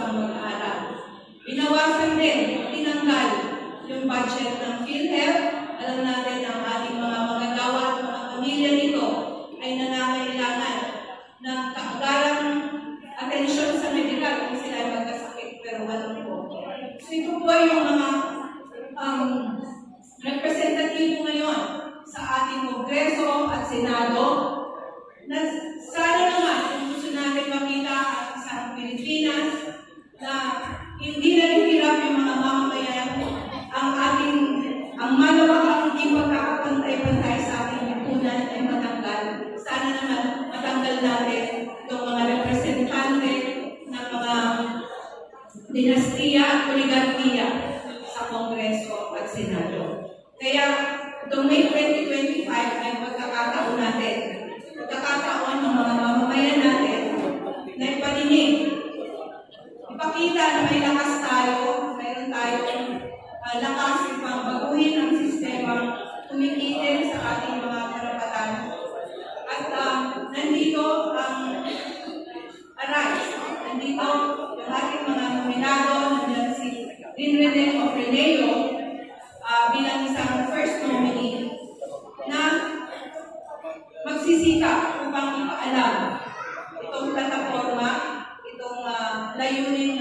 sa mag-aaral. Binawasan din, tinanggal yung budget ng PhilHealth. Alam natin ang ating mga magagawa at mga pamilya nito ay nangangailangan ng kaagalang atensyon sa medikal kung sila ay magkasakit, pero walang po. So ito po yung mga representatibo ngayon sa ating Kongreso at Senado na sana naman kung gusto natin makita ang isang Pilipinas na hindi na hirap yung mga mamamayan ang malawakang hindi pagkakapantay-pantay sa ating lipunan ay matanggal. Sana naman matanggal natin itong mga representante ng mga dinastiya at oligarkiya sa Kongreso at Senado. Kaya itong May 2025 ay pagkakataon natin. Pagkakataon ng mga mamamayan natin na ipaninig. Ipakita na may lakas tayo, mayroon tayong lakas upang baguhin ang sistema, tumikitin sa ating mga karapatan. At nandito ang Arise. Nandito ang ating mga nominado, nandiyan si Rinrene Ofreneo bilang isang first nominee na magsisikap upang ipaalam itong plataforma, itong layunin